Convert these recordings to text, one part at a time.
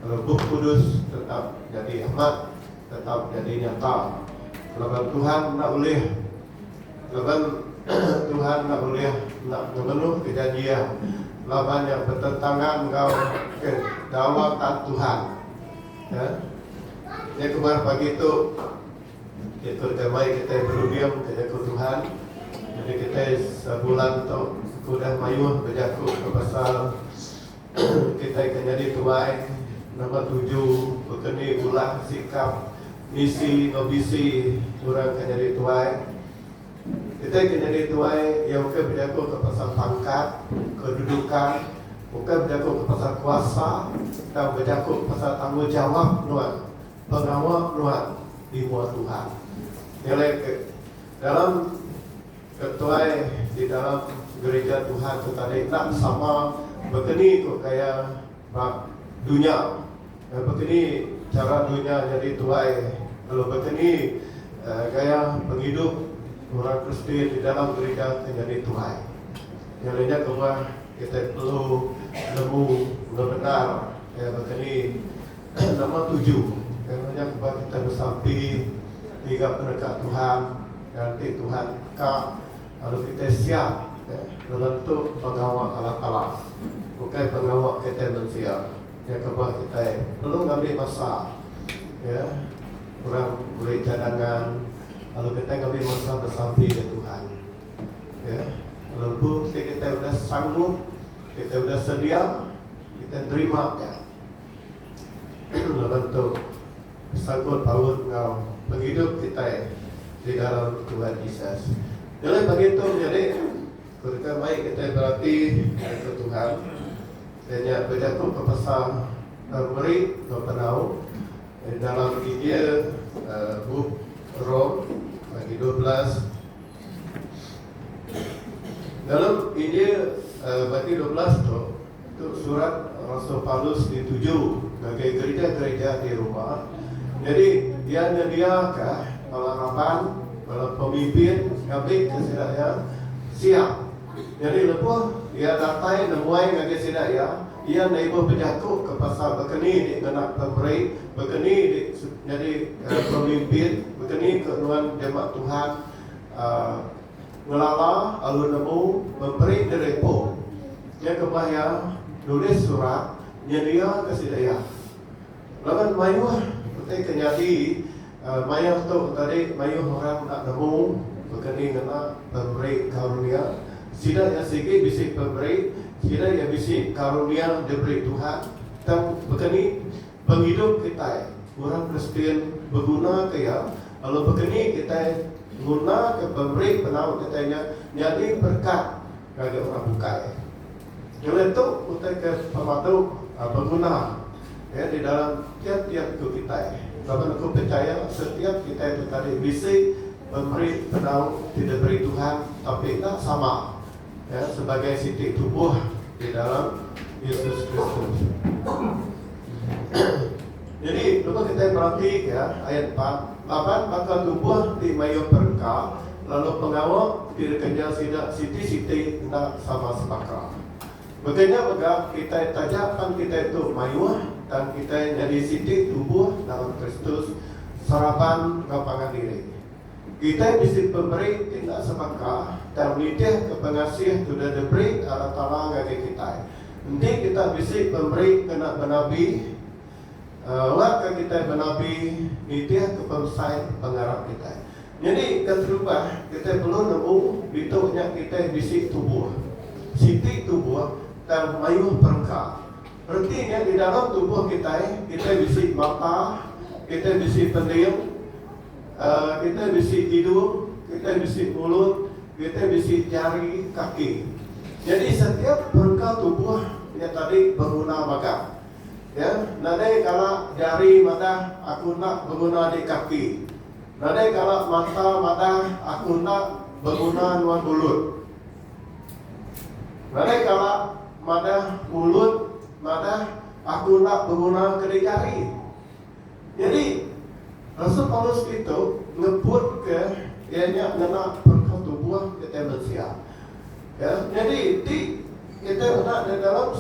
Roh Kudus tetap jadi amat, tetap jadi nyata. Kalau Tuhan nak boleh, kalau Tuhan nak boleh nak memenuh kejanjian, lawan yang bertentangan kau ke dakwaan Tuhan. Ya. Yang kemarin pagi itu kita damai kita berdiam ke Tuhan. Jadi kita sebulan tu sudah mayuh berjaku ke pasal kita akan jadi tuai nombor 7 berkeni ulang sikap misi nobisi orang akan jadi tuai. Kita akan jadi tuai yang bukan berjaku ke pasal pangkat, kedudukan, bukan berjaku ke pasal kuasa, dan berjaku ke pasal tanggungjawab nuan, pengawal nuan di bawah Tuhan. Nilai dalam ketuai di dalam gereja Tuhan itu tadi nak sama begini kok kayak dunia, begini cara dunia jadi tuai. Kalau begini kayak penghidup orang Kristen di dalam gereja menjadi tuai. Yang lainnya kemudian kita perlu nemu benar begini nama 7. Kerana kemudian kita bersampi 3 pendekat Tuhan. Nanti Tuhan kalau kita siap membentuk pengawal Allah, bukan pengawal kita manusia. Yang kemudian kita perlu ambil masa, ya, orang boleh cadangan. Kalau kita ambil masa bersampai dengan Tuhan, ya, lalu kita sudah sanggup, kita sudah sedia, kita terima, ya, membentuk sanggup paut ngau penghidup kita di dalam Tuhan Yesus. Jadi begitu, jadi ketika baik kita berarti ke Tuhan, dan berjatuh ke pasal beri berpenau di dalam Injil buku Rom bagi 12. Dalam Injil bagi 12 itu surat Rasul Paulus dituju bagi gereja-gereja di Roma. Jadi dia menyediakan pengalaman kalau pemimpin kami kesedaya siap. Jadi lepas dia datai nemuai ngage sedaya, ia naibu berjaku ke pasal berkeni di genak pemberi, berkeni di jadi pemimpin, berkeni ke nuan jemaat Tuhan ngelala alun nemu memberi derepo. Dia kebaya nulis surat nyedia kesedaya. Lawan mayuh kita kenyadi mayuh tu tadi mayuh orang nak nemu berkeni kena pemberi karunia. Sida yang sikit bisik pemberi, sida yang bisik karunia diberi Tuhan. Dan berkeni penghidup kita orang Kristen berguna kaya. Kalau berkeni kita guna ke pemberi penau katanya jadi berkat bagi orang bukai. Yang itu kita ke pematu berguna ya di dalam tiap-tiap kita. Kalau aku percaya setiap kita itu tadi bisik memberi penau tidak beri Tuhan, tapi tak sama ya, sebagai siti tubuh di dalam Yesus Kristus. Jadi lupa kita perhati ya ayat 4, maka tubuh di mayu berkah, lalu pengawal kerja siti nak sama sepakat. Begini kita tajakan kita itu mayu dan kita jadi siti tubuh dalam Kristus sarapan lapangan diri. Kita bisa memberi tidak sepakat dan menitih ke pengasih sudah diberi Allah Ta'ala bagi kita. Nanti kita bisa memberi kena benabi, waktu kita benabi nitih ke pemsai pengarap kita. Jadi keterubah kita perlu nemu bentuknya kita bisa tubuh, siti tubuh dan mayuh perka. Artinya di dalam tubuh kita bisa mata, kita bisa pendiam, kita bisa hidung, kita bisa mulut, kita bisa jari, kaki. Jadi setiap perka tubuh yang tadi berguna maka, ya. Nanti kalau jari mata aku nak berguna di kaki. Nanti kalau mata aku nak berguna nuan mulut. Nanti kalau mata mulut aku nak berguna ke jari. Jadi Rasul Paulus itu ngebut ke ianya nena perkah tubuh kita manusia. Ya, jadi kita nak di dalam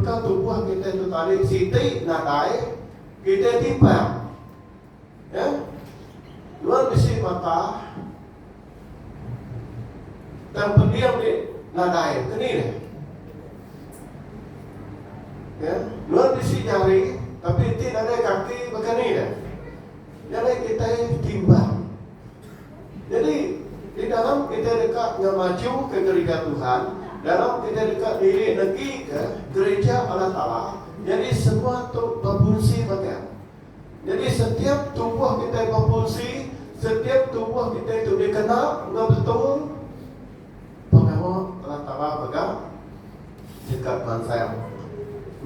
berkah tubuh kita tu tadi siti nadai kita timbang. Ya. Luar bisi mata dan pendiam di nadai kini deh. Ya, luar bisi jari tapi tidak ada kaki begini deh. Jadi kita timbang. Jadi di dalam kita dekat dengan maju ke gereja Tuhan, dalam kita dekat diri negeri ke gereja Allah Ta'ala, jadi semua tu berfungsi bagian. Jadi setiap tubuh kita berfungsi, setiap tubuh kita itu dikenal dengan betul pengawa Allah Ta'ala bagian dekat bangsa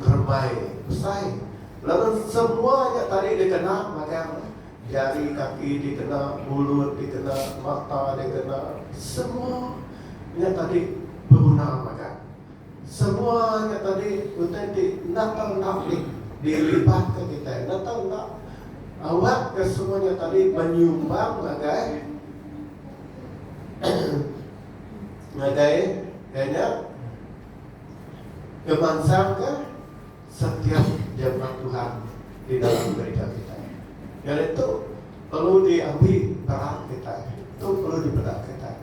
ngermai, besai. Lalu semuanya tadi dikenal bagian. Jari kaki dikena, mulut dikena, mata dikena, semuanya tadi berguna makan. Semuanya tadi utentik nak dilipat ke kita. Nak awak ke semuanya tadi menyumbang bagai kayaknya kebangsaan ke setiap jemaat Tuhan di dalam gereja kita. Dan itu perlu diambil peran kita, itu perlu dibedah kita.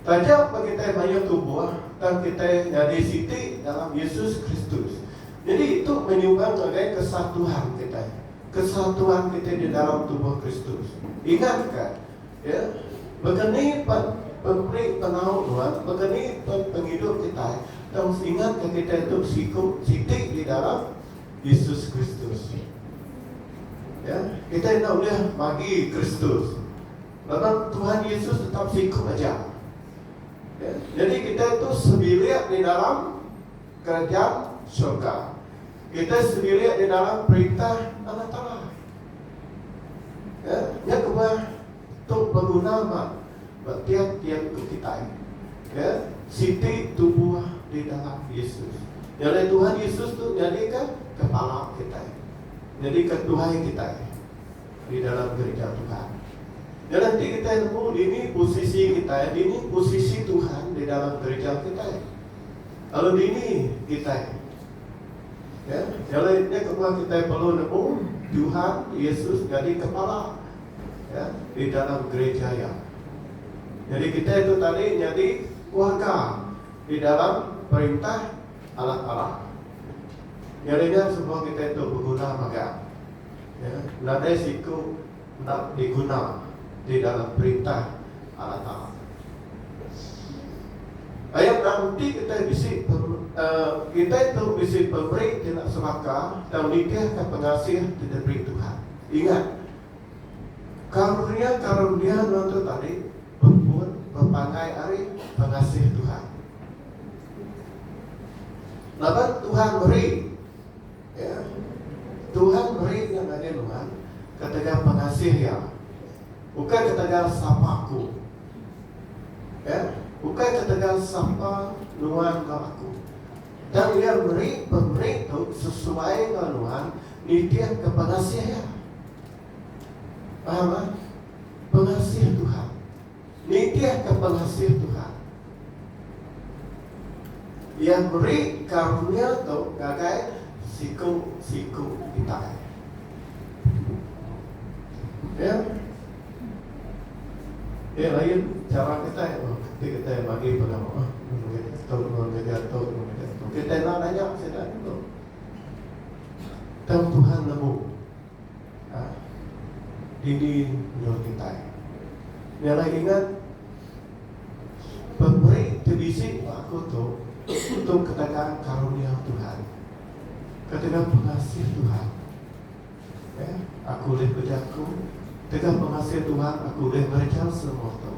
Tajam bagi kita banyak tubuh dan kita jadi siti dalam Yesus Kristus. Jadi itu menyumbang sebagai kesatuan kita, kesatuan kita di dalam tubuh Kristus. Ingat kan, ya, begini pemberi penahuan, begini penghidup kita. Dan ingat kan kita itu siti di dalam Yesus Kristus. Ya, kita nak boleh bagi Kristus. Lalu Tuhan Yesus tetap sikap aja. Ya, jadi kita itu sebilik di dalam kerajaan surga. Kita sebilik di dalam perintah Allah Ta'ala. Ya, yang kedua untuk berguna buat tiap-tiap kita. Ya, siti tubuh di dalam Yesus. Jadi Tuhan Yesus tu jadikan kepala kita. Jadi ketuhan kita di dalam gereja Tuhan. Dan nanti kita nemu ini posisi kita, ini posisi Tuhan di dalam gereja kita. Kalau ini kita, ya, jalannya kemana kita perlu nemu Tuhan Yesus jadi kepala, ya, di dalam gereja ya. Jadi kita itu tadi jadi keluarga di dalam perintah Allah Ta'ala. Jadinya semua kita itu berguna maka, ya, nada siku nak diguna di dalam perintah Allah Ta'ala. Ayat nanti kita kita itu bisa memberi tidak semakah dan nikah ke pengasih tidak beri Tuhan. Ingat, karunia itu tadi berpangai hari pengasih Tuhan. Lalu Tuhan beri. Ya, Tuhan beri yang ada Tuhan ketika pengasih ya, bukan ketika sapaku, ya, bukan ketika sapa Tuhan aku. Dan dia beri pemberi itu sesuai dengan Tuhan nitian ke pengasih ya, paham kan? Pengasih Tuhan, nitian ke pengasih Tuhan. Yang beri karunia itu gagai siku kita. Ya. Ya lain cara kita kita bagi pengamal. Kita nak nanya sedang itu. Dan Tuhan nemu. Ini menurut kita. Yang lain ingat pemberi terbisik aku tu untuk katakan karunia Tuhan. Ketika pengasih Tuhan, ya, aku boleh berjaku. Ketika pengasih Tuhan, aku boleh berjalan semua itu.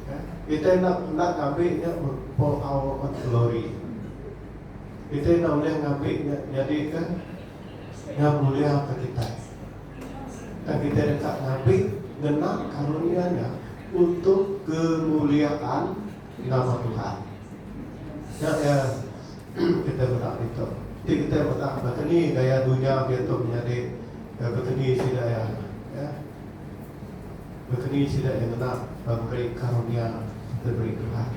Ya, kita nak ambilnya for our glory. Kita nak boleh ambilnya jadikan yang mulia ke kita. Dan kita dekat ambil genap karunia-Nya untuk kemuliaan nama Tuhan. Ya, kita benar itu. Jadi kita berkata, begini gaya dunia dia tu menjadi begini tidak ya, begini tidak yang nak memberi karunia, memberi Tuhan.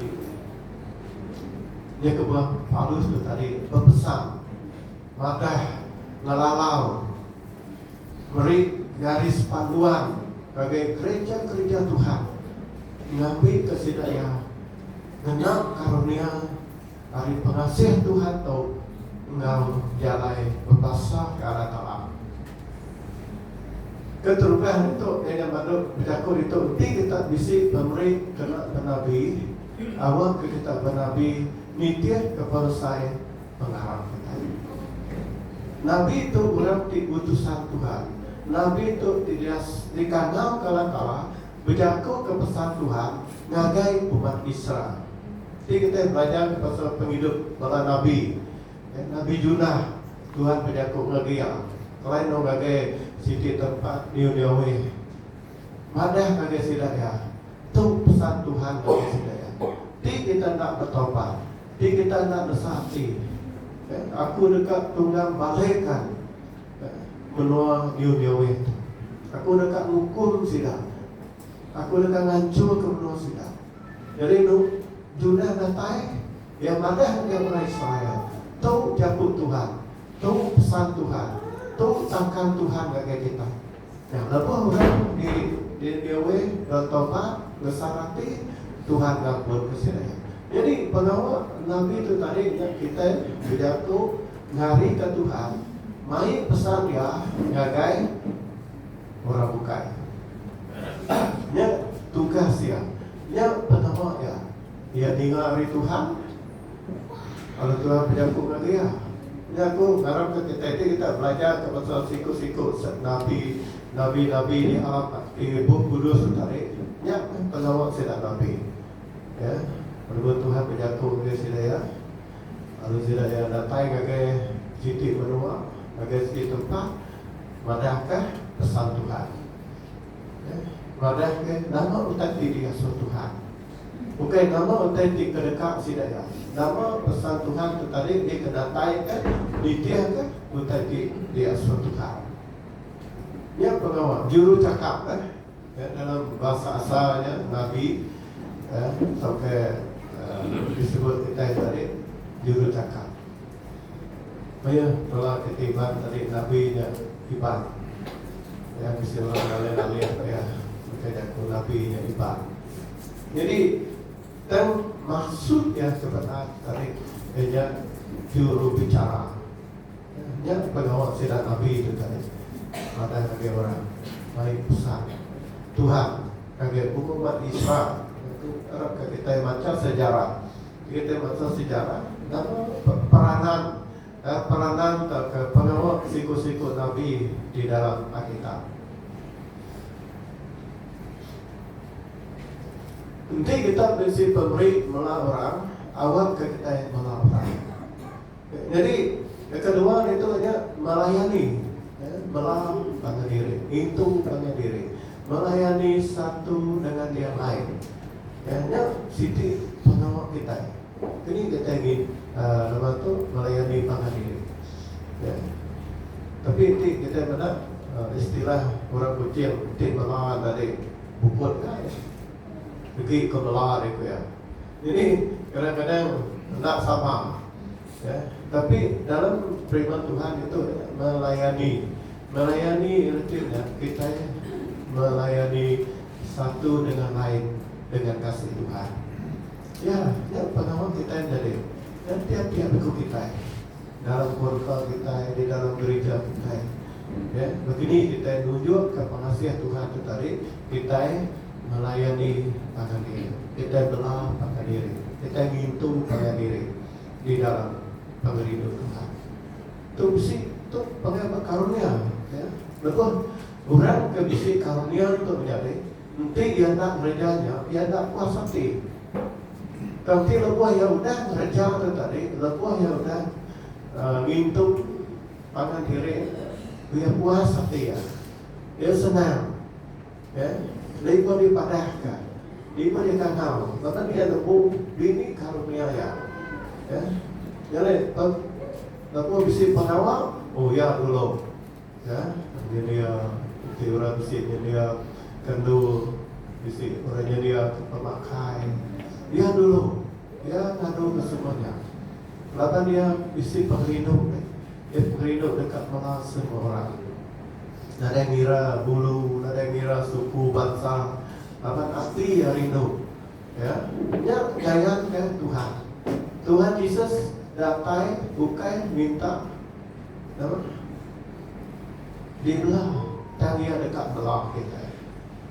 Dia kebuah Paulus tu tadi berpesan madah ngalalau beri garis panduan bagi gereja-gereja Tuhan mengambil kesidaya genap karunia dari pengasih Tuhan tu engkau jalai berpasah ke arah talak. Keterubahan itu yang maklum berlaku itu kita bisi pemberi kena Nabi awal kita bernabi nitir kepada saya pengharap kita. Nabi itu orang diutusan Tuhan. Nabi itu dikanal kala-kala berlaku ke pesan Tuhan ngagai umat Israel. Jadi kita belajar pasal penghidup para Nabi. Nabi Junah Tuhan berlaku ngagai. Selain ngagai siti tempat Niudiawe. Madah ngagai sidaya. Itu pesan Tuhan ngagai sidaya. Jadi kita nak bertobat. Jadi kita nak bersati. Aku dekat tunggang balikkan menua Niudiawe. Aku dekat hukum sidang. Aku dekat ngancur ke menua sidang. Jadi Junah datai yang madah yang orang Israel. Tahu jabut Tuhan. Tahu pesan Tuhan. Tahu sangkan Tuhan bagi kita. Yang lepas orang di Niudiawe bertobat, bersarati Tuhan ngapun kesidaya. Jadi pengawal Nabi itu tadi kita berjatuh ngari ke Tuhan, mai pesan dia ngagai orang bukai. Ya tugas dia. Ya pertama ya, dia dengar dari Tuhan. Kalau Tuhan berjatuh ngari dia. Ya aku harap kita belajar ke pasal siku-siku Nabi di alam di buku kudus tadi. Ya pengawal sedang Nabi. Ya. Lalu Tuhan berjatuh ke sidaya. Lalu sidaya datang ke siti menua, ke siti tempat. Madahkah pesan Tuhan? Madahkah nama otentik dia Tuhan? Bukan nama otentik kedekat sidaya. Nama pesan Tuhan itu tadi dia kedatangkan, ditiahkan otentik dia Tuhan. Ini pengawal juru cakap dalam bahasa asalnya Nabi sampai disebut kita tadi juru cakap. Maya kalau ketiban tadi Nabi nya iban. Ya bisa lalu ya macam Nabi nya iban. Jadi dan maksud yang sebenar tadi dia juru bicara. Ya pengawal sidang Nabi itu tadi. Ada bagi orang baik pesan Tuhan bagi umat Israel. Arab kita baca sejarah, peranan ke pengawal siku-siku Nabi di dalam Alkitab. Nanti kita mesti pemberi melah orang, awal ke kita melah orang. Jadi yang kedua itu hanya melayani, melah bangga diri, itu bangga diri, melayani satu dengan yang lain. Ya, siti pengawal kita. Ini kita ingin nama tu melayani pangan diri. Ya. Tapi kita mana istilah orang kucing tidak melawan dari bukut kan? Pergi ke melawan itu ya. Jadi kadang-kadang tidak sama. Ya. Tapi dalam firman Tuhan itu melayani artinya kita melayani satu dengan lain. Dengan kasih Tuhan. Ya pengawal kita yang jadi. Dan tiap-tiap ikut kita dalam keluarga kita, di dalam gereja kita. Ya, begini kita tunjuk ke pengasihan Tuhan itu tadi. Kita melayani pakai diri. Kita belah pakai diri. Kita ngintung pakai diri di dalam penghidup Tuhan. Itu bisi, itu pengabat karunia. Ya, betul. Orang ke bisi karunia itu menjadi. Nanti dia nak gerejanya, dia nak puas hati. Tapi lepas yang udah gereja tu tadi, lepas yang udah ngintung pangan diri, dia puas hati ya. Dia senang, ya. Dia pun dipadahkan, dia pun dikanal. Bahkan dia temu bini karunia ya. Jadi lepas bisi pengawal, oh ya dulu, ya. Dia orang bisi dia kendu bisi orangnya dia pemakai dia dulu dia ngadu ke semuanya Lapan dia isi penghidung. Dia penghidung dekat mana semua orang. Ada yang ngira bulu, ada yang ngira suku, bangsa. Lapan asli yang rindu. Ya, dia gaya ke Tuhan. Tuhan Yesus datang bukan minta apa? Di belah, tangga dekat belah kita.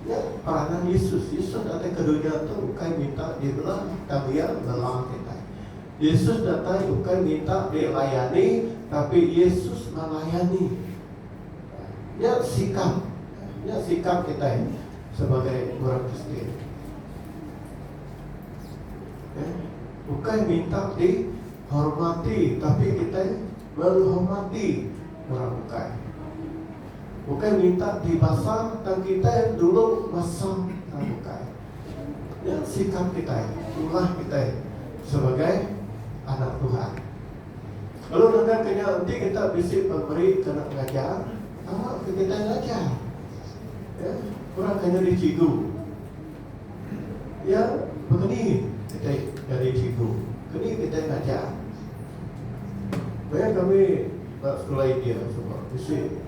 Ya, peranan Yesus. Yesus datang ke dunia tu bukan minta di belah, tangga belah kita. Yesus datang bukan minta dilayani, tapi Yesus melayani. Ya, sikap kita sebagai orang Kristen. Bukan minta dihormati, tapi kita menghormati orang bukan. Bukan minta dibasang, dan kita dulu masang orang bukan. Ya, sikap kita, itulah kita sebagai anak Tuhan. Lalu dengan kena nanti kita bisik memberi kena mengajar, kita mengajar. Ya, orang kena dicigu. Ya, begini kita dari cikgu. Kini kita ngajar. Banyak kami nak sekolah dia semua. Mesti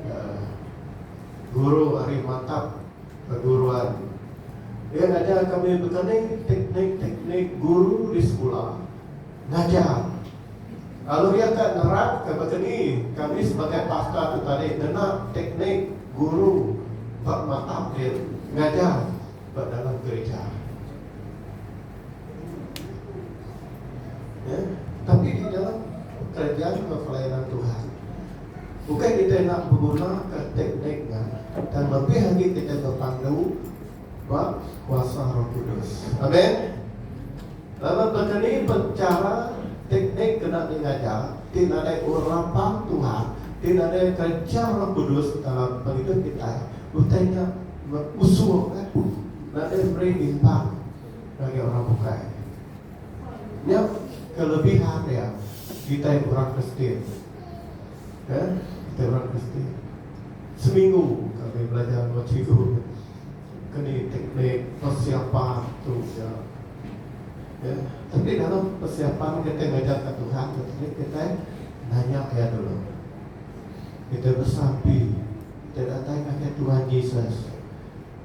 guru hari mantap perguruan. Dia ngajar kami begini teknik guru di sekolah. Ngajar. Lalu dia kat nerap ke begini. Kami sebagai pastor tu tadi kena teknik guru bak mantap dia ngajar dalam gereja. Ya, tapi di dalam pekerjaan pelayanan Tuhan, bukan kita nak menggunakan tekniknya, dan lebih lagi kita berpandu buat kuasa Roh Kudus. Amin. Dalam begini bercara teknik kena mengajar, tidak ada urapan Tuhan, tidak ada kerja Roh Kudus dalam penghidupan kita. Buktinya usul kan, tidak ada beri impact bagi orang bukan. Ya, kelebihan dia kita yang orang Kristen. Ya, kita orang Kristen. Seminggu kami belajar cikgu kini teknik persiapan tu ya. Ya, tapi dalam persiapan kita ngajar ke Tuhan, kita nanya ya dulu. Kita bersapi, kita datang ke Tuhan Yesus.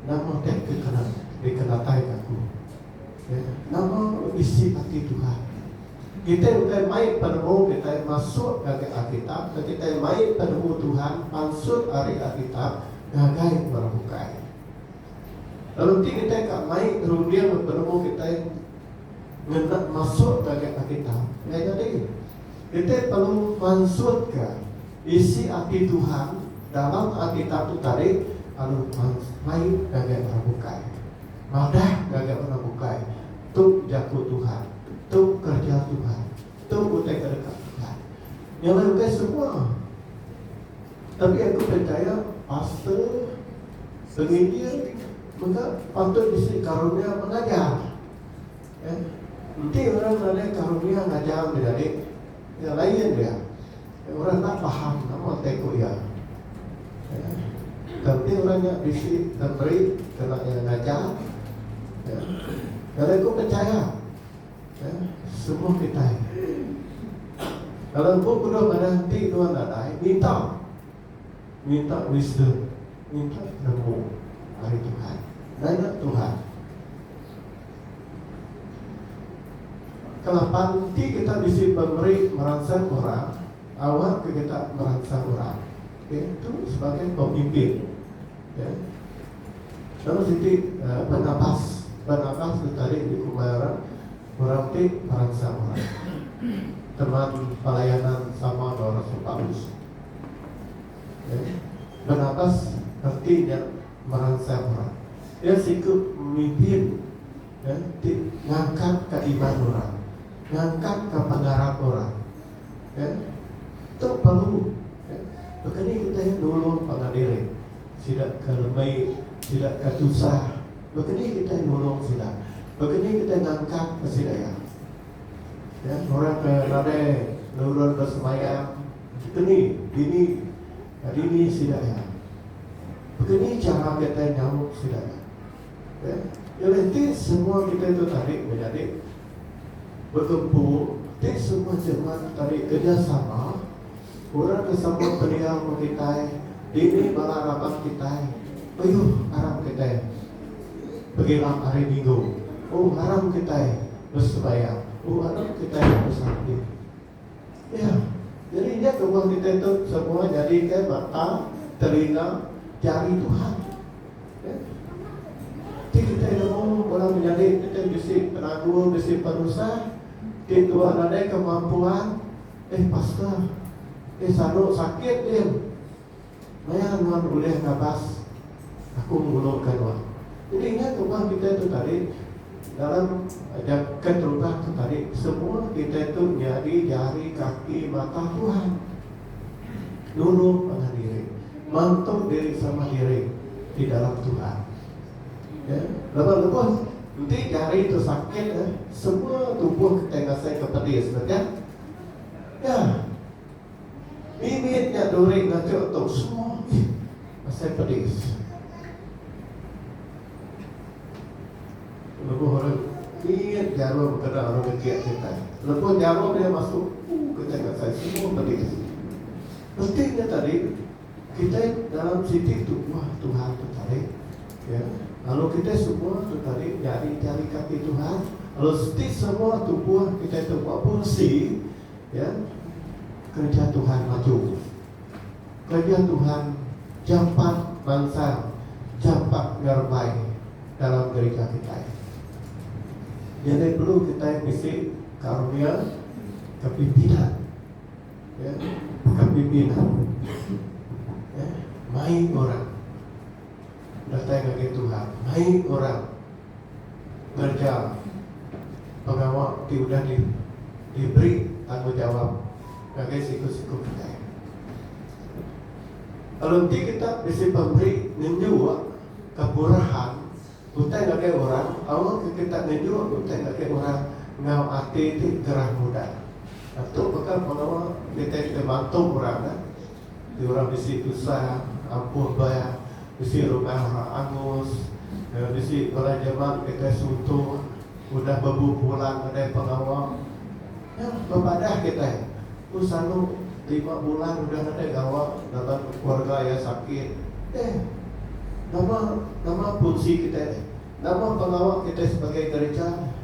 Nama dia dikenatai aku. Ya, nama isi hati Tuhan. Kita bukan main penemu, kita masuk ke Alkitab, kita main penemu Tuhan, masuk dari Alkitab, gagai berbukai. Lalu kita tak main rudia penemu kita hendak masuk ke Alkitab. Jadi kita perlu masuk ke isi hati Tuhan dalam Alkitab itu tadi, lalu main gagai berbukai. Madah gagai berbukai. Tu jago Tuhan. Itu kerja Tuhan, itu utai dekat Tuhan. Yang lain semua. Tapi aku percaya pastor penginjil maka patut disi karunia mengajar. Nanti orang ada karunia ngajar dari yang lain dia. Orang tak faham nama teko ya. Tapi orangnya disi memberi kena yang ngajar. Jadi aku percaya. Semua kita. Kalau buku dah berhenti Tuhan ada, minta wisdom, minta nemu dari Tuhan, nanya Tuhan. Kalau nanti kita bisa memberi merangsang orang, awal kita merangsang orang, itu sebagai pemimpin. Ya. Lalu jadi Barnabas itu tadi di Kumaran. Orang itu merangsang orang. Teman pelayanan sama Rasul Paulus. Barnabas artinya merangsang orang. Dia sikap memimpin, ngangkat ke iman orang, ngangkat ke penggarap orang. Itu perlu. Begini kita yang dulu pengadiri, tidak kelemai, tidak ketusah. Begini kita yang nolong tidak. Begini kita ngangkat kesidaya. Ya, orang ada nurun bersemayam. Begini, ini sidaya. Begini cara kita nyamuk sidaya. Ya, nanti semua kita itu tarik menjadi berkumpul Di semua jemaat tadi kerjasama, orang kesama beliau kita, ini balarapan kita, ayo haram kita, pergilah hari Minggu, oh haram kita bersembahyang, oh haram kita bersabdi. Ya, jadi dia kebun kita itu semua jadi kayak mata, telinga, jari Tuhan. Ya. Kita ilmu orang menjadi kita bisi penagur, bisi perusahaan, kita ada kemampuan, pastor, sano sakit dia, maya nuan boleh ngabas, aku mengulurkan wah. Jadi ingat rumah kita itu tadi dalam ajakan rumah itu tadi semua kita itu menjadi jari, kaki, mata Tuhan. Dulu pada diri, mantuk diri sama diri di dalam Tuhan. Ya, lepas nanti jari itu sakit, semua tubuh kita ngasih kepedis, betul? Ya, bibitnya duri ngacau untuk semua ngasih pedis. Lepas orang lihat jarum kena orang kecil kita, lepas jarum dia masuk, kita ngasih semua pedis. Pentingnya tadi kita dalam siti tubuh Tuhan itu tadi, ya. Lalu kita semua tu tadi jari kaki Tuhan. Lalu setiap semua tubuh kita itu buat fungsi, ya, kerja Tuhan maju. Kerja Tuhan jampak bangsa, jampak garbai dalam gereja kita. Jadi perlu kita misi karunia kepimpinan, ya, kepimpinan, ya, main orang. Datang lagi Tuhan, naik orang kerja pengawal sudah diberi tanggung jawab bagi siku-siku kita. Kalau nanti kita bisa memberi menjual kemurahan, bukan lagi orang, awal kita menjual bukan lagi orang ngau hati itu gerah muda. Atau bukan pengawal kita bantu orang, di orang bisa usaha, ampuh bayar. Bisi rumah orang angus, bisi orang zaman kita suntuk, udah bebu pulang ada pengawal, ya bepadah kita, usanu 5 bulan udah ada gawat dalam keluarga yang sakit, nama fungsi kita, nama pengawal kita sebagai gereja,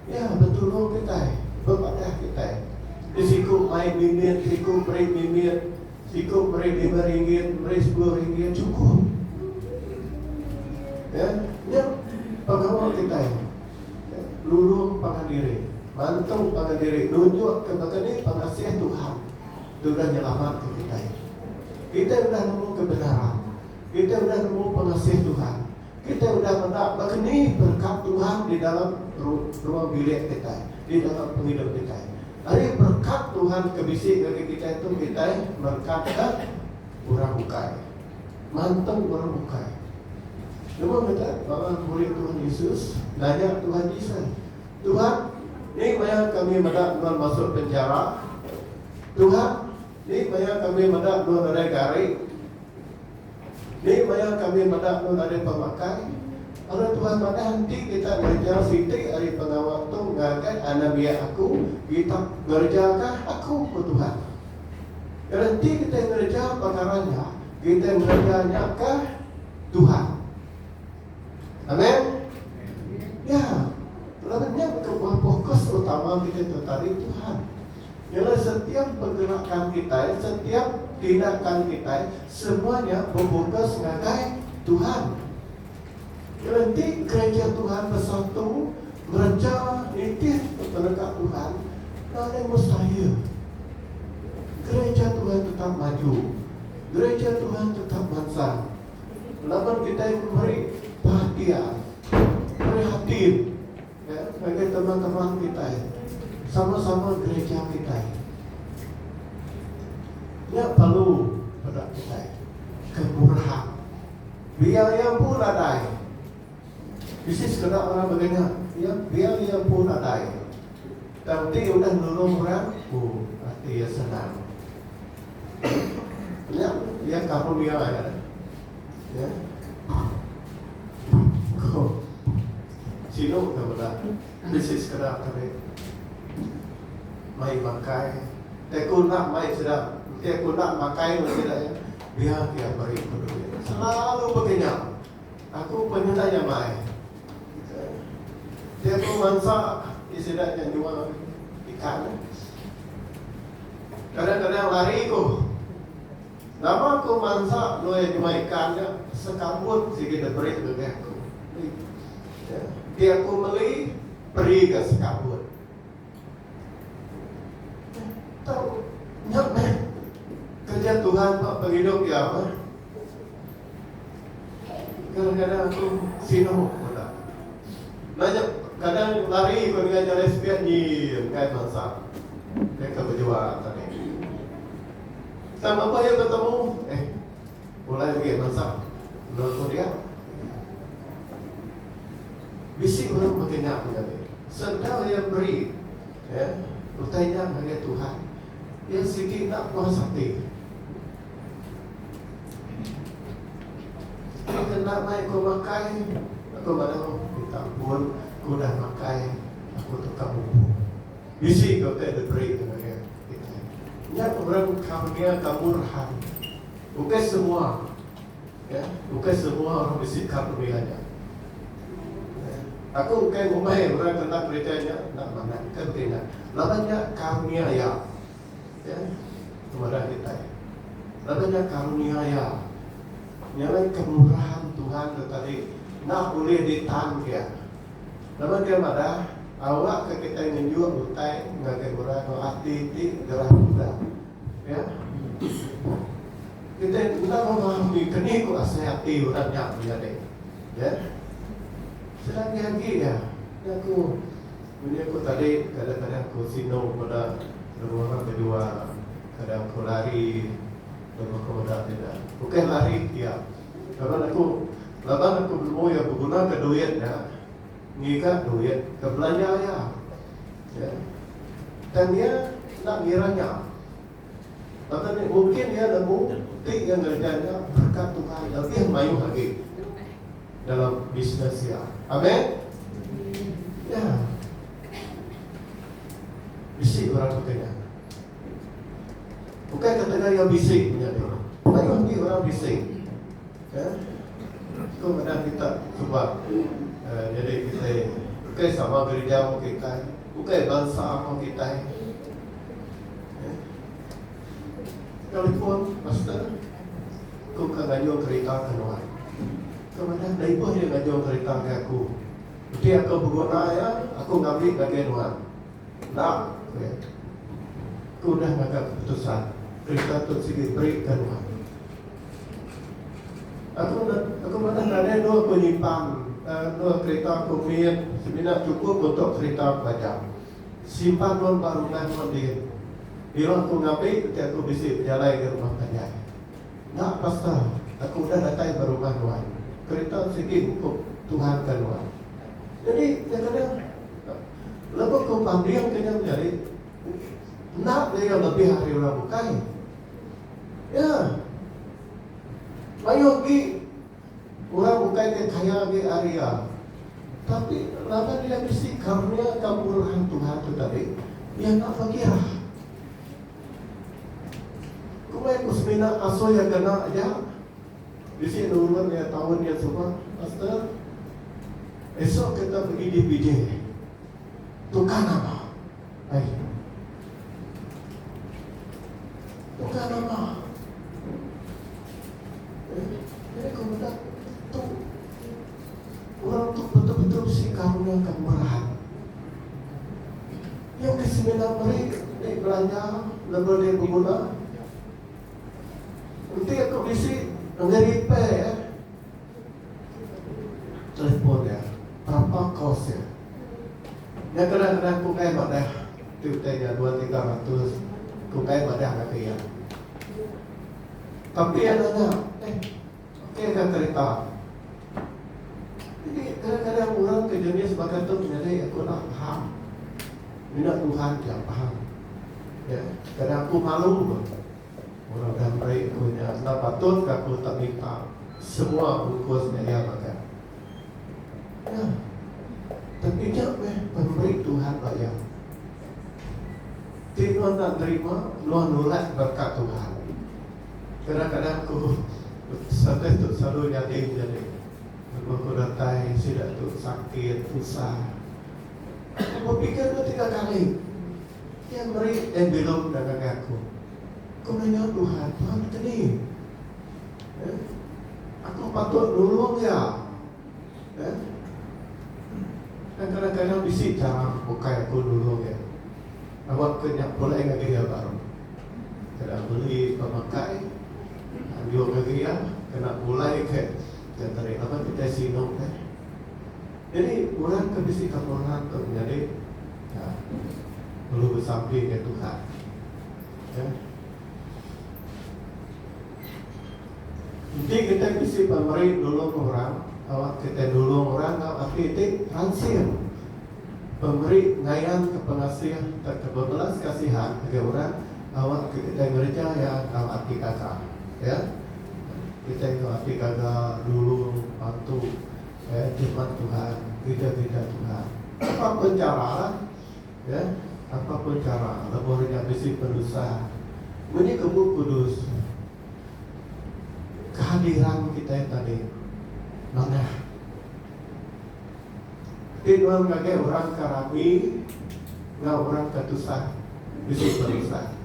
ya betul loh kita, bepadah kita, siku main mimir, siku beri mimir, siku beri 5 ringgit, beri 10 ringgit cukup. Ya, pengawal kita ya, lulu pengadiri, mantung pengadiri, nunjuk kepada ini pengasihan Tuhan, sudah nyelamat ke kita. Kita sudah nemu kebenaran, kita sudah nemu pengasihan Tuhan, kita sudah mendapat ini berkat Tuhan di dalam ruang bilik kita, di dalam penghidup kita. Hari berkat Tuhan kebisik bagi kita itu kita berkat orang bukai, mantung orang bukai. Cuma kita bawa murid Tuhan Yesus, nanya Tuhan Yesus, Tuhan, ini banyak kami mendak masuk penjara. Tuhan, ini banyak kami mendak ada garis. Ini banyak kami mendak ada pemakai. Kalau Tuhan pada nanti kita kerja siti hari pengawal tu ngakai anak biar aku, kita kerjakan aku ke Tuhan. Nanti kita kerja perkaranya, kita kerjanya ke Tuhan. Amin. Ya, lainnya bukan fokus utama kita itu tadi Tuhan. Jadi setiap pergerakan kita, setiap tindakan kita, semuanya berfokus ngakai Tuhan. Nanti gereja Tuhan bersatu, gereja itu berdekat Tuhan, tak ada yang mustahil. Gereja Tuhan tetap maju, gereja Tuhan tetap bangsa. Lalu kita memberi perhatian, prihatin, ya, bagi teman-teman kita, sama-sama gereja kita. Ya perlu pada kita kemurahan, biaya pun ada. Bisnis kena orang begini, ya biaya pun ada. Tapi udah nolong orang, hati ya senang. Ya karunia ya. Sino kepada bisnis kena kami. mai makai. Aku nak mai sedap. Aku nak makai sedap. Biar dia beri duit. Selalu begini. Aku penyenanya mai. Dia pun masak sedap yang jual ikan. Kadang-kadang lari aku. Nama aku masak loe jual ikannya sekambut sikit beri ke aku. Dia aku beli pergi ke sekambut. Tahu nyampe kerja Tuhan Pak penghidup ya apa? Kadang-kadang aku sino pula. Banyak kadang lari kau dengan jalan sepian ni kai masak. Mereka berjual tadi. Sama apa yang bertemu? Mulai pergi masak. Lalu dia bisik orang berkenyak menjadi. Sedang dia beri, bertanya kepada Tuhan. Dia sikit nak puas hati. Dia nak naik kau makai. Aku malah minta pun aku dah makai. Aku tukar bumbu. Bisik kau tak ada beri dengan dia. Dia orang karunia kemurahan. Bukan semua, bukan semua orang bisik karunianya. Aku bukan umai orang tentang beritanya nak mana kan tidak. Namanya karunia ya. Kepada kita. Namanya karunia ya. Yang kemurahan Tuhan tadi nak boleh ditahan dia. Namanya mana? Awak ke kita menjual utai ngagai murah no hati di gerah muda. Ya. Kita tidak memahami kini ku asal hati orangnya menjadi. Ya. Selagi lagi ya. Aku tadi kadang-kadang aku sino pada rumah kedua, kadang aku lari, rumah kedua tidak. Bukan lari dia. Laban aku belum ya berguna ke duitnya. Ngikat duit ke belanja ya. Dan dia nak ngiranya. Tapi mungkin dia nemu tik yang kerjanya berkat Tuhan lebih maju lagi dalam bisnes dia. Amin. Ya. Bisik orang bertanya. Bukan kata yang bisik punya dia. Banyak orang bisik. Ya. Kau benar kita sebab jadi kita bukan sama gereja kita, bukan bangsa kita. Telepon, pastor, kau kan ngajong kereta keluar. Kemudian dari pun dia ngajong kereta ke aku. Jadi aku berguna ya, aku ngambil bagian luar. Nak, aku dah mengambil keputusan. Kereta tu sikit beri keluar. Aku mana ada dua penyimpan, dua kereta kemudian sebenarnya cukup untuk kereta baca. Simpan non barungan non dia. Bila aku ngambil, ketika aku bisa berjalan ke rumah panjang. Nak pastor, aku dah datang ke rumah luar. Kereta sikit untuk Tuhan keluar. Jadi kadang-kadang lepas kau pandang kena menjadi nak dia lebih hari orang bukai. Ya. Banyak lagi orang bukan dia kaya di area. Tapi lama dia mesti karunia kemurahan Tuhan tu tadi. Dia nak fakirah. Kumai kusmina aso yang kena aja. Di sini urban ya tahun dia semua. Pastor, esok kita pergi di PJ. Tukar nama. Tukar nama. Jadi kemudian tu orang tu betul-betul si karunia kemurahan. Yang kesembilan mereka belanja lebih dari berguna. Nanti aku bisi ngeripe ya. Telepon ya, berapa kos ya? Yang kadang-kadang aku kaya madah, tiutanya 200-300, aku kaya madah nak kaya. Tapi yang nanya, oke kan cerita. Jadi kadang-kadang orang kerjanya sebagai tu menjadi aku nak paham. Minat Tuhan dia paham. Ya, kadang aku malu. Orang dah baik punya, nak patut aku tak minta semua bungkusnya dia makan. Ya, tapi dia pemberi Tuhan bayar. Tuhan nak terima, Tuhan nolak berkat Tuhan. Kadang-kadang aku selalu jadi aku datang tidak tu sakit, susah. Aku pikir tu 3 kali. Yang beri yang belum dagang aku. Aku nanya Tuhan macam ni. Aku patut nolong ya. Dan kadang-kadang bisik cara bukai aku nolong ya. Awak kena boleh lagi ya baru. Kadang beli pemakai, ambil lagi ya, kena mulai ke dari apa kita sinong kan. Jadi orang kebisi orang tu jadi ya, perlu bersamping ke Tuhan. Ya. Jadi kita bisa memberi nolong orang, awak kita nolong orang, awak itu ransim. Pemberi ngayan ke pengasihan, kebebalas kasihan ke orang, awak kita kerja ya awak hati kakak, ya. Kita hati kakak dulu bantu, firman Tuhan, tidak Tuhan. Apapun cara, ya, apapun cara, labornya besi berusaha. Ini Kebun Kudus. Kehadiran kita tadi mana? Tuhan ngagai orang karami, ngau orang ketusah, bisi berusaha.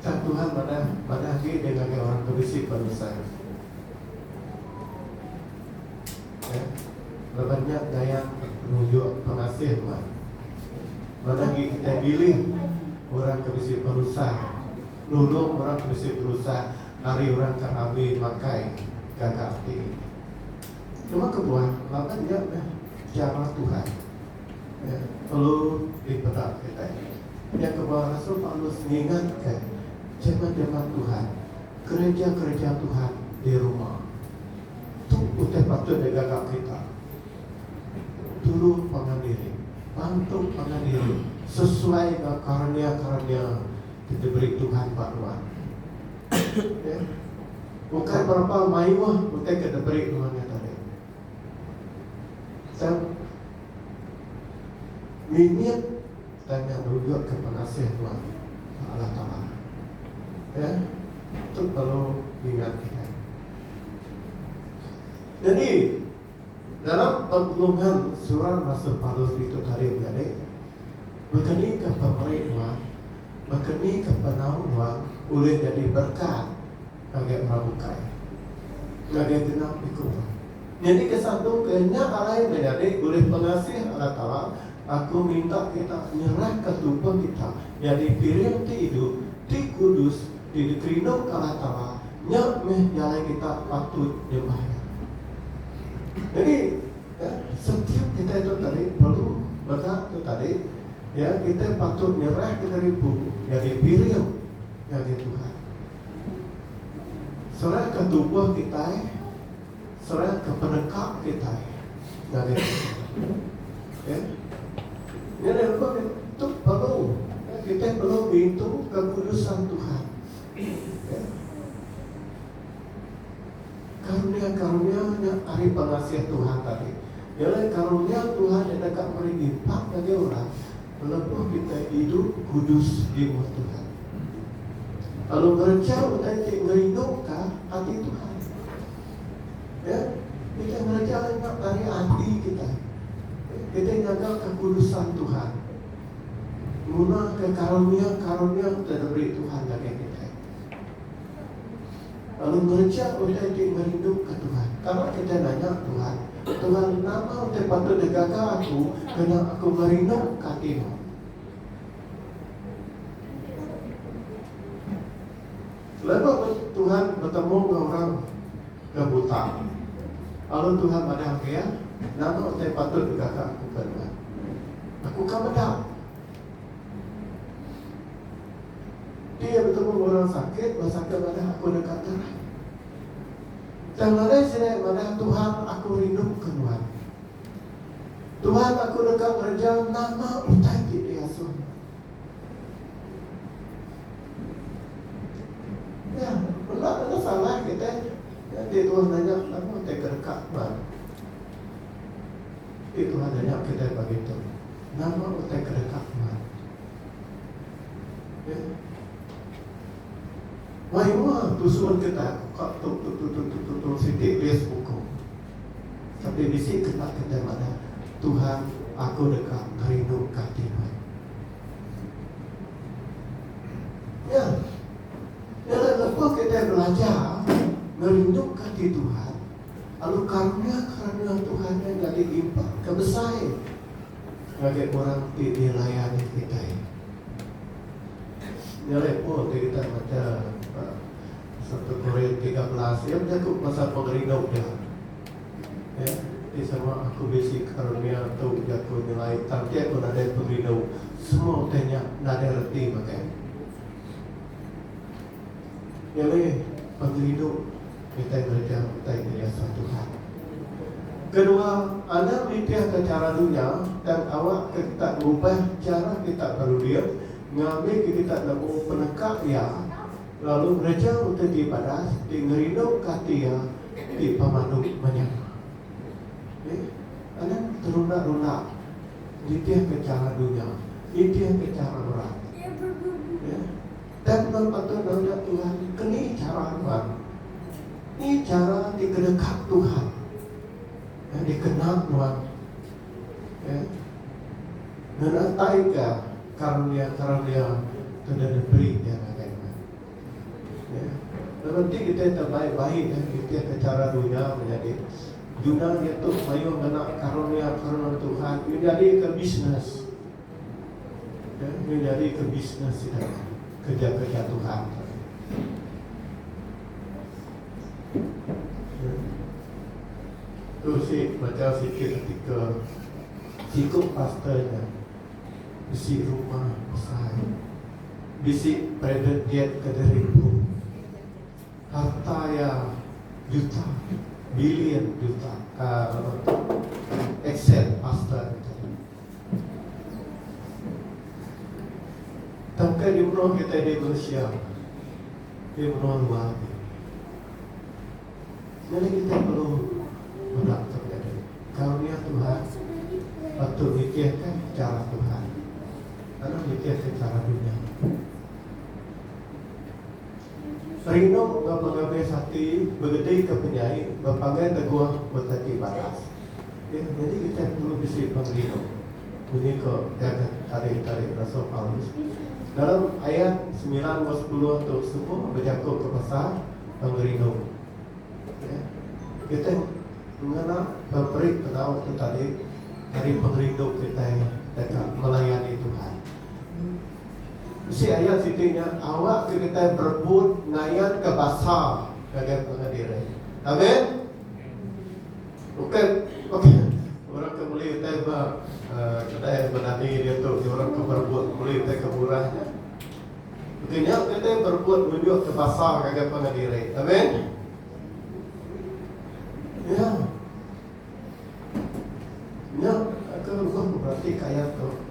Dan Tuhan mana lagi dengan orang berbisi berusaha. Ya, banyak daya menunjuk pengasih Tuhan. Mana lagi kita pilih orang berbisi berusaha, nolong orang berbisi berusaha, hari orang karami makai gagak hati. Cuma kebuah, makanya cara Tuhan perlu diperak kita. Yang kebuah Rasul Paulus mengingatkan zaman-zaman Tuhan, gereja-gereja Tuhan di rumah. Itu udah patut digagap kita. Dulu pengadiri, bantu pengadiri sesuai dengan karunia-karunia diberi Tuhan Pak Tuhan. Bukan berapa maiwah, bukan kita beri Tuhan yang tadi. Dan minit dan yang rujuk ke pengasih Tuhan Allah Ta'ala. Ya, itu perlu diingat kita. Jadi dalam pergulungan surat Rasul Paulus itu tadi menjadi berkini ke pemerintah, berkini ke penawar, boleh jadi berkat bagi orang bukai, bagi genap ikut. Jadi kesatu kena Allah yang menjadi boleh pengasih Allah Ta'ala. Aku minta kita nyerah ke tubuh kita. Jadi piring hidup di kudus di kerindung Allah Ta'ala. Nyak jalan kita patut dibayar. Jadi ya, setiap kita itu tadi perlu berkat itu tadi. Ya kita patut nyerah ke dari buku. Jadi piring jadi Tuhan. Serah ke tubuh kita. Serah ke pendekat kita dari ya. Jadi apa itu perlu kita perlu itu kekudusan Tuhan. Ya. Karunia-karunia hari pengasih Tuhan tadi. Jadi karunia Tuhan yang dekat beri impak bagi orang. Walaupun kita hidup kudus di mulut Tuhan. Lalu berjauh dari merindungkan hati Tuhan. Ya, kita berjalan dari hati kita. Kita jaga kekudusan Tuhan. Guna ke karunia yang diberi Tuhan bagi kita. Lalu berjauh dari merindukan Tuhan. Kalau kita nanya Tuhan, Tuhan nama untuk patut digagal aku, kerana aku merindukan Dia. Lalu Tuhan bertemu dengan orang kebuta. Lalu Tuhan pada dia, nama saya patut digagal aku Tuhan. Aku kamu dia bertemu orang sakit, sakit pada aku dekat Tuhan. Dan lalu saya pada Tuhan aku rindu ke Tuhan. Tuhan aku dekat berjalan nama utai di Yesus. Ya, benar salah kita. Jadi Tuhan nanya, kamu dekat mana? Itu Tuhan nanya kita begitu. Nama utai dekat mana? Ya. Wahai tu suruh kita kok tu sidik bias buku. Tapi bisik kena kita mana Tuhan aku dekat merindu hati Tuhan. Ya. Ya, lepas kita belajar merindu hati Tuhan, lalu karunia Tuhan yang jadi impak kebesar bagi orang dilayani kita. Ya, lepas kita baca 1 Korintus 13, yang berlaku masa pengerindau dia. Ya, di sama aku besi karunia atau jago nilai, tapi aku ada pengerindau semua tanya nada reti pakai. Jadi pengerindau kita kerja kita biasa Tuhan. Kedua, anda melihat ke cara dunia dan awak kita ubah cara kita baru dia ngambil kita lalu penekak ya. Lalu mereka untuk ibadah di ngerindu katia di pemandu menyapa. Anda teruna-runa di tiap cara dunia, di tiap cara berat. Dan berpatut Tuhan, ini cara Tuhan. Ini cara dikedekat Tuhan, dikenal Tuhan. Menatai ke karunia sudah diberi dia. Nanti kita terbaik-baik kita ke cara dunia menjadi dunia itu mayu kena karunia Tuhan menjadi ke bisnes, menjadi ke bisnes tidak kerja Tuhan. Tu si baca sikit ketika sikut pastornya bisi rumah besar, bisi private jet ke 1000. Harta yang juta, bilion juta, Excel pastor. Tapi di mana kita di Malaysia, di mana luar. Jadi kita perlu mendapat dari karunia Tuhan, patut fikirkan cara Tuhan, karena fikirkan cara dunia. Rindu berpengaruh hati, bergedai ke penyai, berpanggil teguh bertati batas. Jadi kita perlu bisa pengrindu. Bunyi ke tarik Rasul Paulus. Dalam ayat 9-10 untuk semua berjangkut ke pasal pengrindu. Kita mengenal berperik penau itu tadi dari pengrindu kita dekat melayani Tuhan. Si ayat sitinya awak kita berebut ngayat ke basah bagi pengadilan. Amin. Okey. Orang kembali kita kita menani dia tu orang ke berebut kembali kita ke murahnya. Mungkinnya kita berebut menuju ke basah bagi pengadilan. Amin. Ya. Ya, aku berarti ayat tu.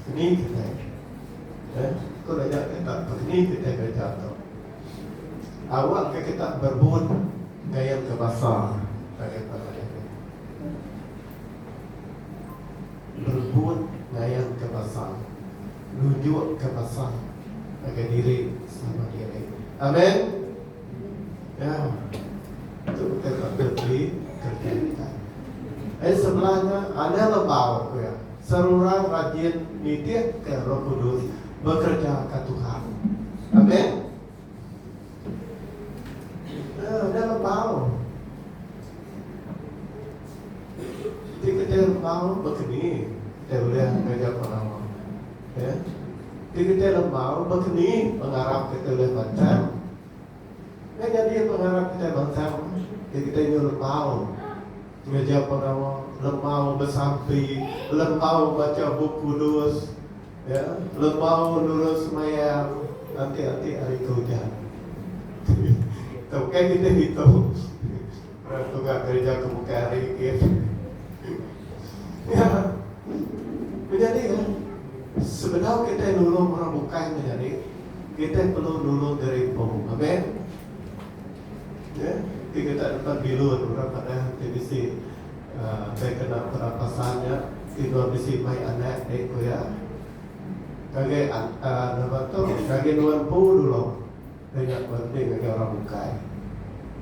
Ini kita, kalau ada kita begini kita kerja tu. Awak kita berbun gaya ke basah, bagaimana? Berbun gaya ke basah, rujuk ke basah, bagi diri sama diri. Amin. Ya, itu kita beri kerja kita. Sebelahnya ada lebau ya. Seorang rajin nitih ke Roh Kudus bekerja ke Tuhan. Amin. Ada lebau. Jadi kita lebau begini, kita boleh kerja penawar. Jadi kita lebau begini, mengharap kita boleh macam. Jadi mengharap kita macam. Jadi kita ini lebau. Kerja penawar, lembau bersampi, lembau baca buku dus, ya, lembau lurus semayang, nanti hari hujan. Tapi kan kita hitung, orang tu tak kerja ke muka hari gitu. Ya, menjadi kan, sebenarnya kita nolong orang bukan menjadi, kita perlu nolong dari bawah, amin. Ya. Kita dapat bilun orang pada TBC saya kena perapasannya tidur bisi mai anak itu ya kage nama tu kage nuan pu dulu banyak penting kage orang bukai.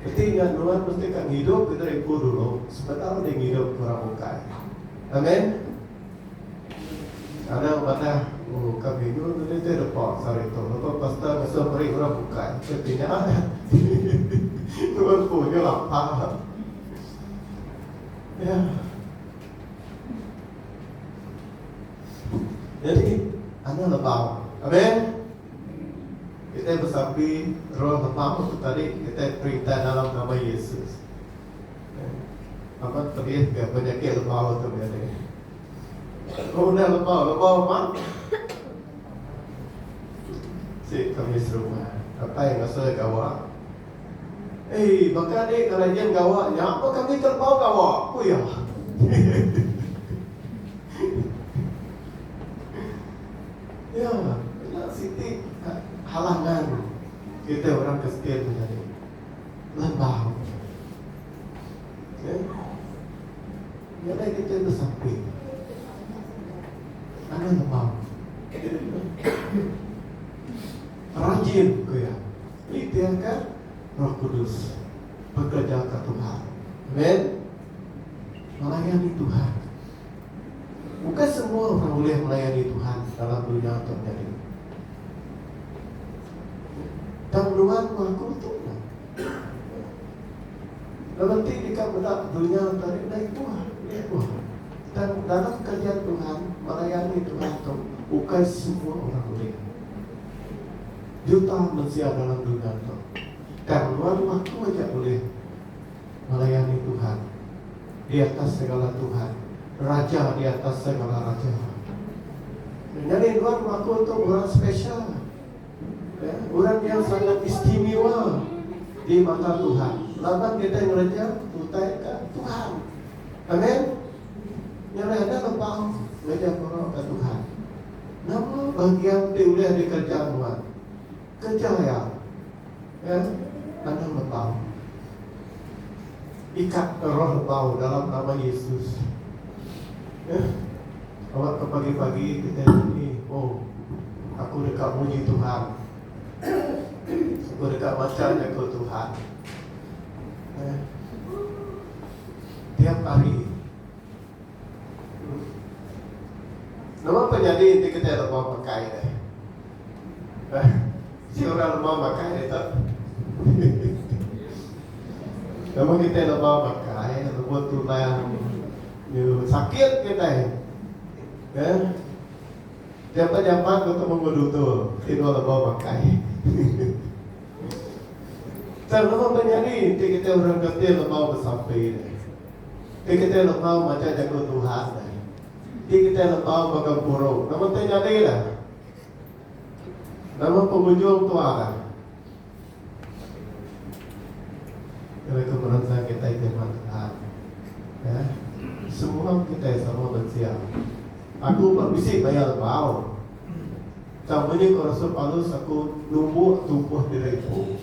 Ketika nuan mesti kan hidup kita ibu dulu sebentar dia hidup orang bukai. Amin. Ada mana kami dulu ni dia dapat sari tu, lepas pastor masuk beri orang bukai. Ketika nuan pu dia lapar. Ya. Jadi, anda lebau. Amin. Kita bersaksi roh lebau itu tadi kita perintah dalam nama Yesus. Apa tadi penyakit lebau itu berada. Oh, dah lebau apa? Si kami serumah. Apa yang masuk gawak? Bahkan ni kalau dia gawaknya, apa kami terbau gawak? Oh ya. Ya, banyak siti halangan kita orang Kristen menjadi lembah. Jadi kita bersaksi, anda lembah, rajin kaya, biarkan Roh Kudus bekerja ke Tuhan. Amin. Melayani Tuhan. Bukan semua orang boleh melayani Tuhan dalam dunia terjadi. Dan Tuhan mengaku Tuhan. Dan nanti jika benar dunia terjadi Tuhan, dan dalam kerja Tuhan melayani Tuhan itu bukan semua orang boleh. Juta manusia dalam dunia itu. Dan Tuhan mengaku saja boleh melayani Tuhan di atas segala Tuhan. Raja di atas segala raja. Jadi Tuhan mengaku untuk orang spesial, orang yang sangat istimewa di mata Tuhan. Laban kita yang raja utai ke Tuhan. Amin. Yang ada lembang raja orang ke Tuhan. Nama bagian diulih di kerjaan Tuhan. Kerja ya, ada lembang. Ikat roh lembang dalam nama Yesus. Awak ke pagi-pagi kita ini, aku dekat muji Tuhan, aku dekat baca jaga Tuhan. Tiap hari. Nama penjadi itu kita lemah pakai deh. Si orang lemah pakai itu. Nama kita lemah pakai, lemah tulang. Như sakit kita Siapa zaman kita mengudu tu Tidur lebah pakai Dan lebah penyanyi kita orang kata lebah bersampai kita lebah macam jaga Tuhan kita lebah bagang buruk nama terjadi lah nama pengunjung Tuhan lah Jadi kebenaran kita itu Tuhan semua kita sama manusia. Aku berbisik bayar bau. Contohnya kalau Rasul Paulus aku numbuh tumbuh diriku.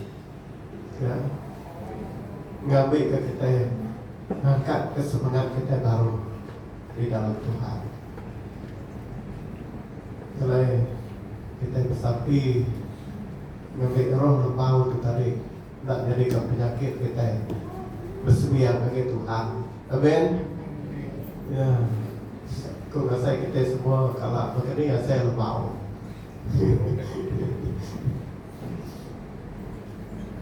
Ngambil ke kita, angkat ke semangat kita baru di dalam Tuhan. Selain kita bersaksi ngambil roh lembau itu tadi, nak jadikan penyakit kita bersemayam bagi Tuhan. Amin. Ya, aku rasa kita semua kalau begini ya saya lembau.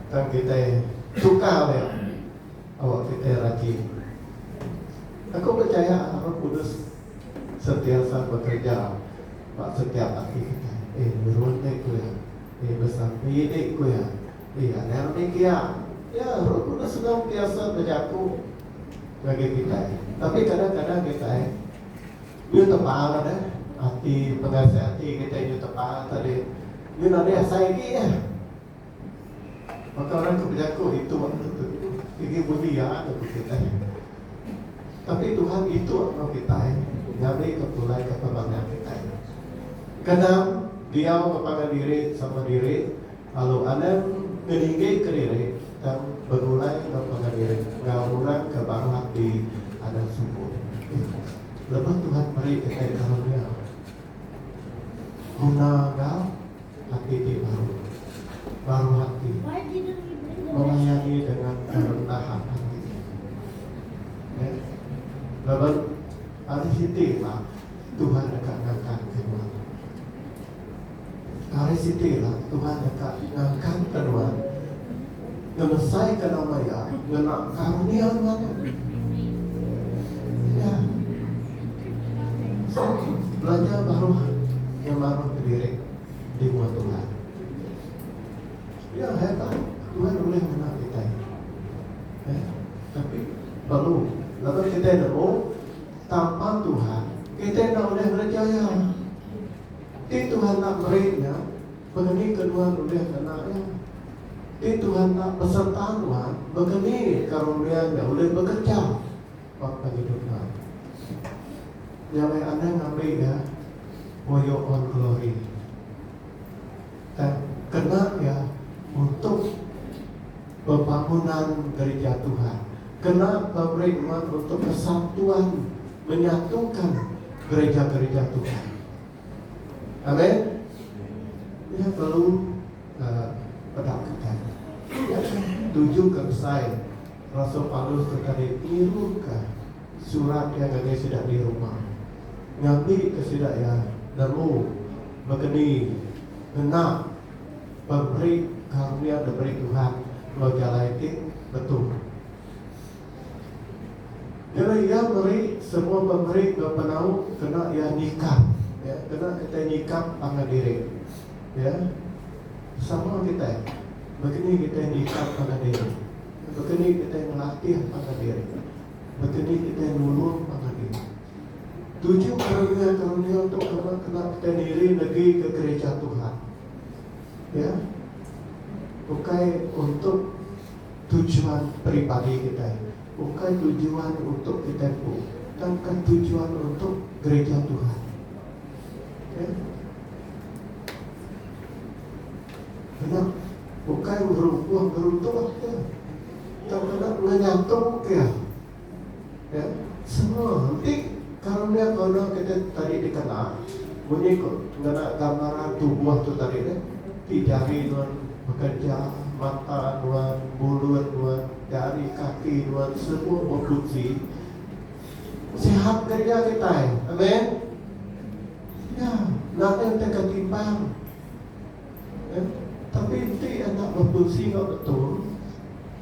Dan kita suka ya, awak kita rajin. Aku percaya Roh Kudus sentiasa bekerja pada setiap hati kita. Beruntung ku ya, bersampai ku ya, ada ni kia. Ya, Roh Kudus sudah biasa berjaku bagi kita. Tapi kadang-kadang kita dia tepat ada hati pengasih hati kita itu tepat tadi. Dia nanti saya ya. Maka orang kebijaku itu ini mulia untuk kita. Tapi Tuhan itu orang kita nyambi kepulai kepembangan kita. Kadang dia kepada diri sama diri, lalu anda meninggi ke diri dan bermulai kepada diri, ngawuran ke barat di ada subuh. Lepas Tuhan beri kita karunia. guna hati di baru hati melayani dengan kerendahan hati. Ya. Lalu hari situ lah Tuhan akan angkat kedua. Hari situ lah Tuhan akan angkat kedua. Menyelesaikan nama ya, menak karunia mana? Ya. So, belajar baru yang baru berdiri di muat Tuhan. Ya hebat, Tuhan boleh menang kita. Tapi perlu, lalu kita nak tanpa Tuhan, kita nak boleh percaya. Di Tuhan nak berinya, begini kedua boleh kenanya. Di Tuhan nak peserta Tuhan, begini karunia yang boleh bekerja waktu hidupnya. Jangan anda ngambil ya, for your own glory. Dan kena ya untuk pembangunan gereja Tuhan. Kena pemerintahan untuk kesatuan, menyatukan gereja-gereja Tuhan. Amin. Ia perlu pedangkan. Tujuh kersai Rasul Paulus terkait irukah surat yang ada sudah di rumah. Ngambil kesidak ya, lalu begini hendak pemberi karunia diberi Tuhan kalau jalan itu betul. Jadi ia beri semua pemberi kepenau kena ia nikah, ya kena kita nikah panggil diri, ya sama kita. Begini kita nikah panggil diri, begini kita melatih panggil diri, begini kita nulung panggil diri. Tujuh karunia untuk kena kita diri lagi ke gereja Tuhan. Ya, bukan untuk tujuan pribadi kita, bukan tujuan untuk kita pun, tapi tujuan untuk gereja Tuhan. Ya, benar. Bukan beruntung ya, tapi nak menyantum ya. Ya, semua nanti. Karunia kita tadi dikenal, bunyi kena gambaran tubuh tu tadi deh, di jari nuan bekerja, mata nuan, mulut nuan, jari kaki nuan, semua berfungsi. Sehat kerja kita, amin. Ya, nak yang terketimbang. Ya, tapi nanti anak berfungsi nggak betul,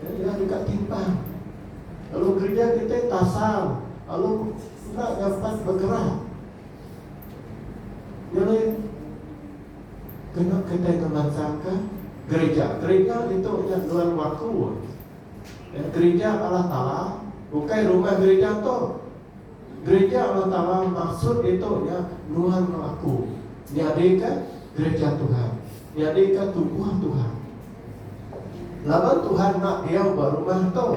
ya dekat timbang. Lalu kerja kita tasal, lalu tak dapat bergerak. Jadi kena kita kemasakan gereja itu yang luar waktu. Ya, gereja Allah Taala bukan rumah gereja tu. Gereja Allah Taala maksud itu ya luar waktu. Nyadikan gereja Tuhan, nyadikan tubuh Tuhan. Lalu Tuhan nak dia berumah tu.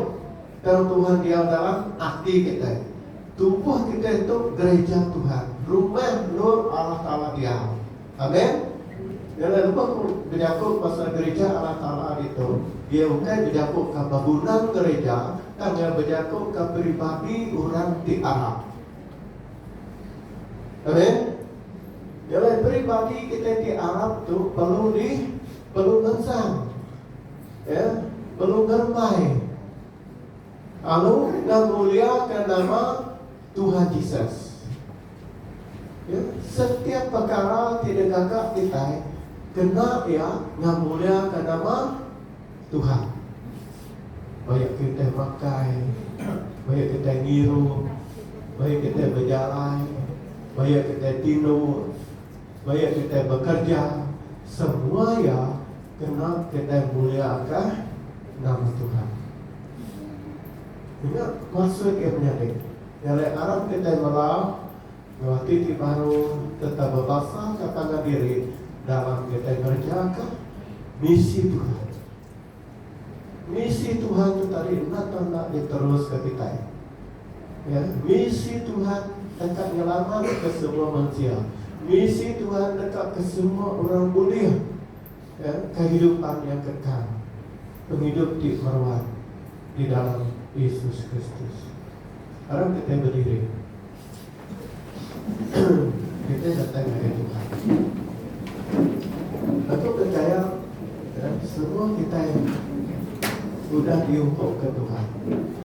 Kalau Tuhan dia dalam hati kita. Tubuh kita itu gereja Tuhan, rumah nur Allah Ta'ala dia. Amin. Jangan lupa berjakut pasal gereja Allah Ta'ala itu. Dia bukan berjakut ke bangunan gereja, tapi dia berjakut ke pribadi orang di Arab. Amin. Jadi pribadi kita di Arab tu perlu mensang, ya, perlu germai. Lalu dan muliakan nama Tuhan Yesus. Ya, setiap perkara tidak gagak kita kena ya ngamuliakan nama Tuhan. Baik kita pakai, baik kita ngiru, baik kita berjalan, baik kita tidur, baik kita bekerja, semua ya kena kita muliakan nama Tuhan. Ingat maksud yang menarik. Dari Arab kita melau, waktu baru tetap berbahasa katakan diri dalam kita kerjakan misi Tuhan. Misi Tuhan itu tadi nak diterus ke kita. Ya, misi Tuhan dekat nyelamat ke semua manusia. Misi Tuhan dekat ke semua orang mulia. Ya, kehidupan yang kekal, penghidup di marwah di dalam Yesus Kristus. Sekarang kita berdiri. Kita datang dari Tuhan. kita sudah dihukum ke Tuhan.